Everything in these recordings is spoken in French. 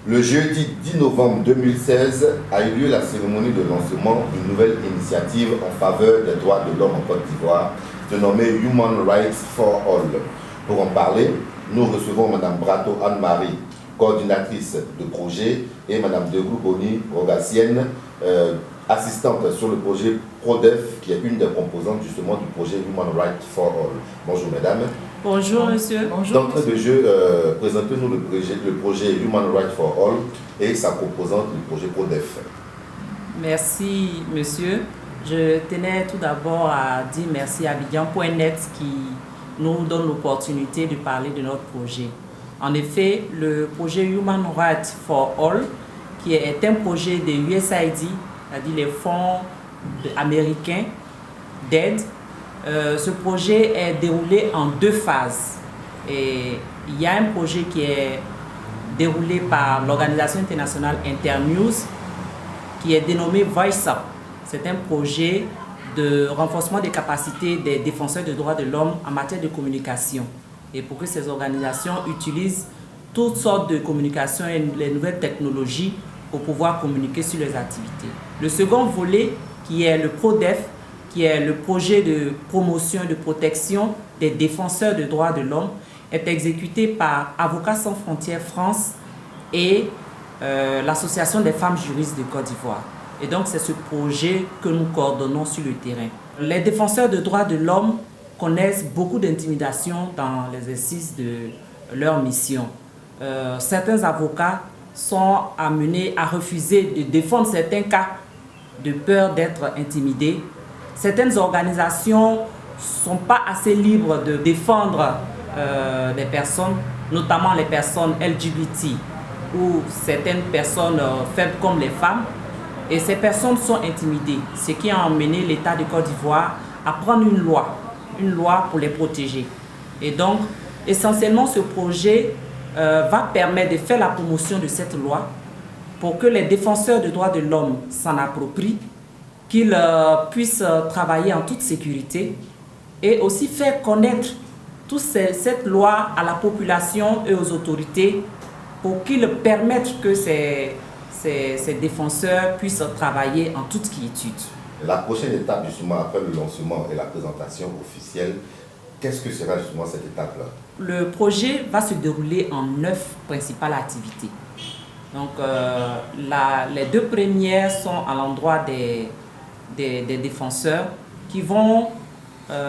Le jeudi 10 novembre 2016 a eu lieu la cérémonie de lancement d'une nouvelle initiative en faveur des droits de l'homme en Côte d'Ivoire, dénommée Human Rights for All. Pour en parler, nous recevons Mme Brato Anne-Marie, coordinatrice de projet, et Mme Degrou Boni Rogacienne, assistante sur le projet PRODEF, qui est une des composantes justement du projet Human Rights for All. Bonjour mesdames. Bonjour monsieur. D'entrée de jeu, présentez-nous le projet Human Rights for All et sa composante, le projet PRODEF. Merci monsieur. Je tenais tout d'abord à dire merci à Abidjan.net qui nous donne l'opportunité de parler de notre projet. En effet, le projet Human Rights for All, qui est un projet de USAID, c'est-à-dire les fonds américains d'aide, ce projet est déroulé en deux phases. Et il y a un projet qui est déroulé par l'organisation internationale Internews, qui est dénommé Voice Up. C'est un projet de renforcement des capacités des défenseurs des droits de l'homme en matière de communication. Et pour que ces organisations utilisent toutes sortes de communications et les nouvelles technologies pour pouvoir communiquer sur leurs activités. Le second volet, qui est le PRODEF, qui est le projet de promotion et de protection des défenseurs des droits de l'homme, est exécuté par Avocats sans frontières France et l'Association des femmes juristes de Côte d'Ivoire. Et donc c'est ce projet que nous coordonnons sur le terrain. Les défenseurs des droits de l'homme connaissent beaucoup d'intimidation dans l'exercice de leur mission. Certains avocats sont amenés à refuser de défendre certains cas de peur d'être intimidés. Certaines organisations ne sont pas assez libres de défendre les personnes, notamment les personnes LGBT ou certaines personnes faibles comme les femmes. Et ces personnes sont intimidées, ce qui a amené l'État de Côte d'Ivoire à prendre une loi pour les protéger. Et donc, essentiellement, ce projet va permettre de faire la promotion de cette loi pour que les défenseurs des droits de l'homme s'en approprient, qu'ils puissent travailler en toute sécurité et aussi faire connaître cette loi à la population et aux autorités pour qu'ils permettent que ces défenseurs puissent travailler en toute quiétude. La prochaine étape, justement, après le lancement et la présentation officielle, qu'est-ce que sera justement cette étape-là? Le projet va se dérouler en 9 principales activités. Donc, les 2 premières sont à l'endroit des défenseurs qui vont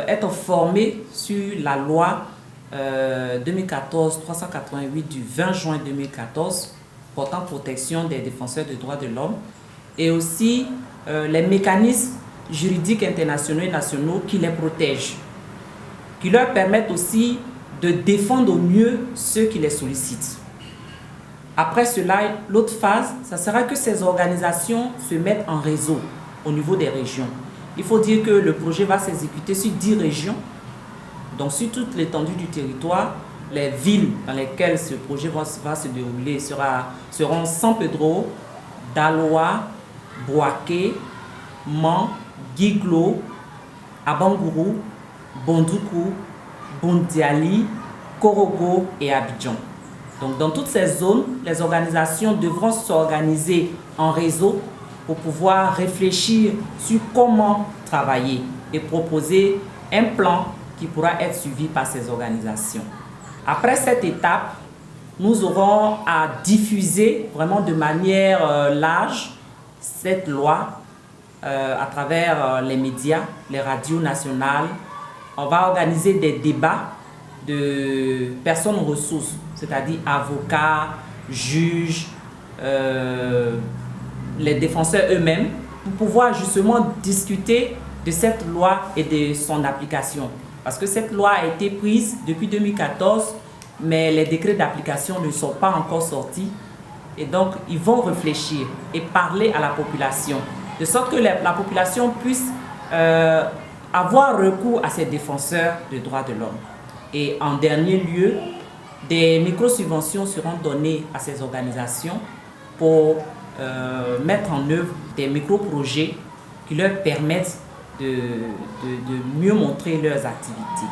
être formés sur la loi 2014-388 du 20 juin 2014 portant protection des défenseurs des droits de l'homme et aussi les mécanismes juridiques internationaux et nationaux qui les protègent, qui leur permettent aussi de défendre au mieux ceux qui les sollicitent. Après cela, l'autre phase, ça sera que ces organisations se mettent en réseau au niveau des régions. Il faut dire que le projet va s'exécuter sur 10 régions, donc sur toute l'étendue du territoire. Les villes dans lesquelles ce projet va se dérouler seront San Pedro, Daloa, Bouaké, Man, Guiglo, Abangourou, Bondoukou, Bondiali, Korogo et Abidjan. Donc dans toutes ces zones, les organisations devront s'organiser en réseau pour pouvoir réfléchir sur comment travailler et proposer un plan qui pourra être suivi par ces organisations. Après cette étape, nous aurons à diffuser vraiment de manière large cette loi à travers les médias, les radios nationales. On va organiser des débats de personnes ressources, c'est-à-dire avocats, juges, les défenseurs eux-mêmes, pour pouvoir justement discuter de cette loi et de son application. Parce que cette loi a été prise depuis 2014, mais les décrets d'application ne sont pas encore sortis. Et donc, ils vont réfléchir et parler à la population, de sorte que la population puisse avoir recours à ces défenseurs des droits de l'homme. Et en dernier lieu, des micro-subventions seront données à ces organisations pour mettre en œuvre des micro-projets qui leur permettent de mieux montrer leurs activités.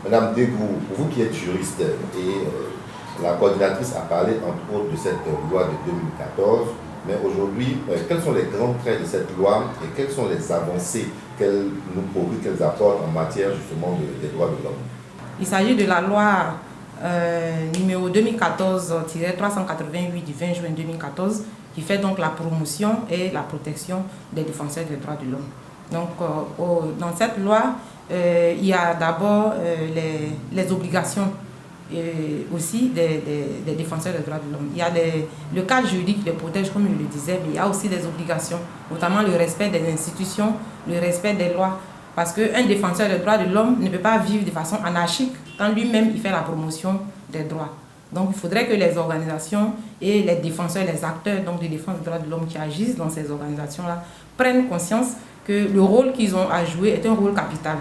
Madame Degrou, vous qui êtes juriste et La coordinatrice a parlé entre autres de cette loi de 2014, mais aujourd'hui, quels sont les grands traits de cette loi et quelles sont les avancées qu'elle nous procure, qu'elle apporte en matière justement des droits de l'homme? Il s'agit de la loi numéro 2014-388 du 20 juin 2014 qui fait donc la promotion et la protection des défenseurs des droits de l'homme. Donc dans cette loi, il y a d'abord les obligations aussi des défenseurs des droits de l'homme. Il y a le cadre juridique qui les protège, comme je le disais, mais il y a aussi des obligations, notamment le respect des institutions, le respect des lois. Parce qu'un défenseur des droits de l'homme ne peut pas vivre de façon anarchique quand lui-même il fait la promotion des droits. Donc il faudrait que les organisations et les défenseurs, les acteurs donc, de défense des droits de l'homme qui agissent dans ces organisations-là prennent conscience que le rôle qu'ils ont à jouer est un rôle capital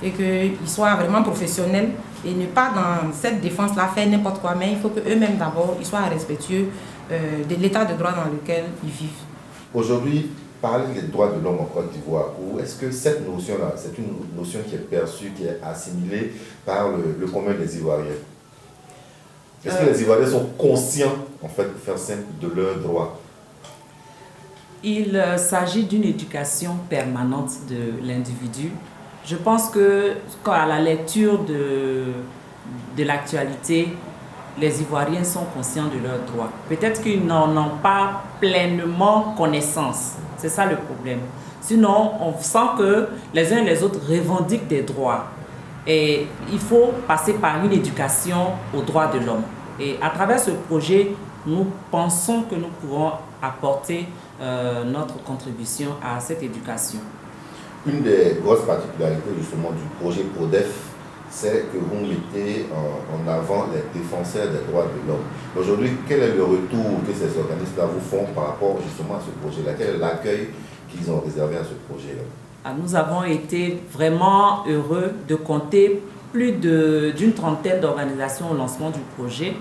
et qu'ils soient vraiment professionnels et ne pas dans cette défense-là faire n'importe quoi, mais il faut qu'eux-mêmes d'abord ils soient respectueux de l'état de droit dans lequel ils vivent. Aujourd'hui, parler des droits de l'homme en Côte d'Ivoire, ou est-ce que cette notion-là, c'est une notion qui est perçue, qui est assimilée par le commun des Ivoiriens? Est-ce que les Ivoiriens sont conscients, en fait, de faire simple, de leurs droits? Il s'agit d'une éducation permanente de l'individu. Je pense que à la lecture de l'actualité, les Ivoiriens sont conscients de leurs droits. Peut-être qu'ils n'en ont pas pleinement connaissance. C'est ça le problème. Sinon, on sent que les uns et les autres revendiquent des droits. Et il faut passer par une éducation aux droits de l'homme. Et à travers ce projet, nous pensons que nous pourrons apporter notre contribution à cette éducation. Une des grosses particularités justement du projet PRODEF, c'est que vous mettez en avant les défenseurs des droits de l'homme. Aujourd'hui, quel est le retour que ces organismes-là vous font par rapport justement à ce projet-là? Quel est l'accueil qu'ils ont réservé à ce projet-là? Nous avons été vraiment heureux de compter plus d'une trentaine d'organisations au lancement du projet.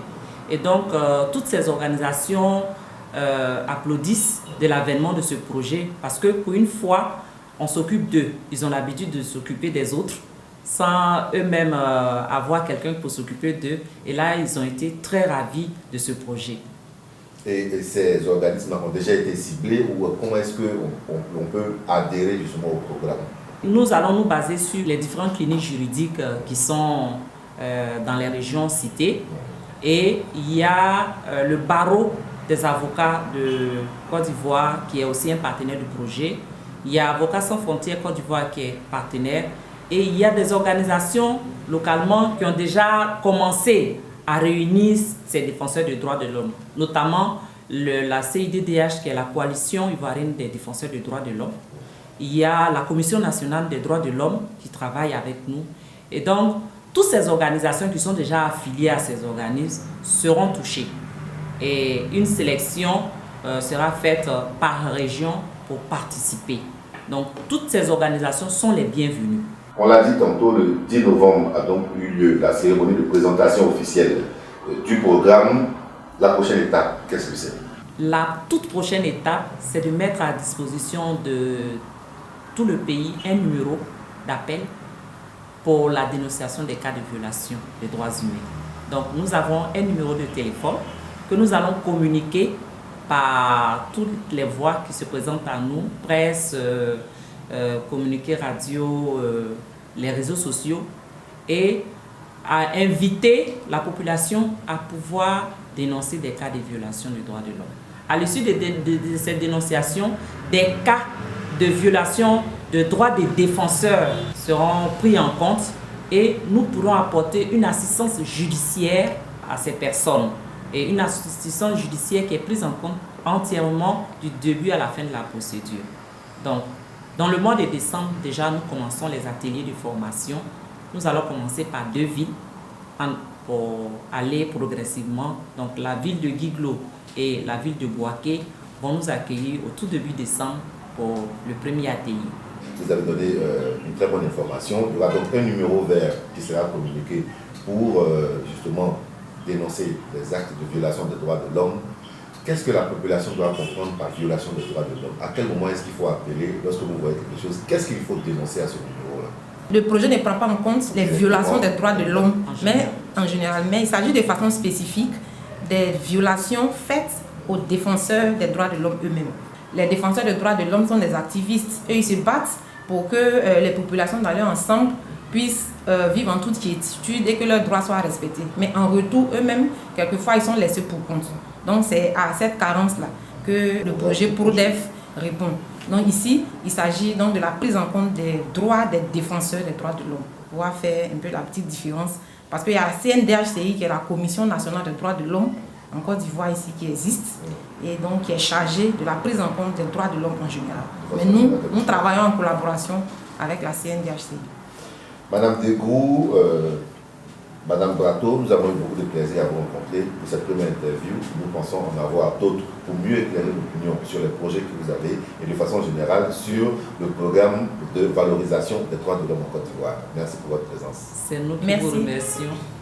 Et donc, toutes ces organisations applaudissent de l'avènement de ce projet parce que pour une fois, on s'occupe d'eux. Ils ont l'habitude de s'occuper des autres sans eux-mêmes avoir quelqu'un pour s'occuper d'eux. Et là, ils ont été très ravis de ce projet. Et ces organismes ont déjà été ciblés ou comment est-ce qu'on peut adhérer justement au programme? Nous allons nous baser sur les différentes cliniques juridiques qui sont dans les régions citées. Et il y a le barreau des avocats de Côte d'Ivoire qui est aussi un partenaire du projet. Il y a Avocats sans frontières Côte d'Ivoire qui est partenaire. Et il y a des organisations localement qui ont déjà commencé à réunir ces défenseurs des droits de l'homme, notamment la CIDDH qui est la coalition ivoirienne des défenseurs des droits de l'homme. Il y a la Commission nationale des droits de l'homme qui travaille avec nous. Et donc, toutes ces organisations qui sont déjà affiliées à ces organismes seront touchées. Et une sélection sera faite par région pour participer. Donc, toutes ces organisations sont les bienvenues. On l'a dit tantôt, le 10 novembre a donc eu lieu la cérémonie de présentation officielle du programme. La prochaine étape, qu'est-ce que c'est? La toute prochaine étape, c'est de mettre à disposition de tout le pays un numéro d'appel pour la dénonciation des cas de violation des droits humains. Donc, nous avons un numéro de téléphone que nous allons communiquer par toutes les voies qui se présentent à nous, presse, communiqué radio, les réseaux sociaux, et à inviter la population à pouvoir dénoncer des cas de violation des droits de l'homme. À l'issue de cette dénonciation, des cas de violation de droits des défenseurs seront pris en compte et nous pourrons apporter une assistance judiciaire à ces personnes. Et une assistance judiciaire qui est prise en compte entièrement du début à la fin de la procédure. Donc, dans le mois de décembre, déjà, nous commençons les ateliers de formation. Nous allons commencer par 2 villes pour aller progressivement. Donc, la ville de Guiglo et la ville de Bouaké vont nous accueillir au tout début décembre pour le premier atelier. Vous avez donné une très bonne information. Il y aura donc un numéro vert qui sera communiqué pour justement dénoncer les actes de violation des droits de l'homme. Qu'est-ce que la population doit comprendre par violation des droits de l'homme? À quel moment est-ce qu'il faut appeler lorsque vous voyez quelque chose? Qu'est-ce qu'il faut dénoncer à ce numéro-là? Le projet ne prend pas en compte les violations des droits de l'homme, mais il s'agit de façon spécifique des violations faites aux défenseurs des droits de l'homme eux-mêmes. Les défenseurs des droits de l'homme sont des activistes. Eux, ils se battent pour que les populations dans leur ensemble puissent vivre en toute quiétude et que leurs droits soient respectés. Mais en retour, eux-mêmes, quelquefois, ils sont laissés pour compte. Donc, c'est à cette carence-là que le projet PRODEF répond. Donc ici, il s'agit donc de la prise en compte des droits des défenseurs des droits de l'homme. On va faire un peu la petite différence. Parce qu'il y a la CNDHCI, qui est la Commission nationale des droits de l'homme, en Côte d'Ivoire ici, qui existe, et donc qui est chargée de la prise en compte des droits de l'homme en général. Mais nous travaillons en collaboration avec la CNDHCI. Madame Degrou, Madame Brateau, nous avons eu beaucoup de plaisir à vous rencontrer pour cette première interview. Nous pensons en avoir d'autres pour mieux éclairer l'opinion sur les projets que vous avez et de façon générale sur le programme de valorisation des droits de l'homme en Côte d'Ivoire. Merci pour votre présence. C'est nous qui vous remercions.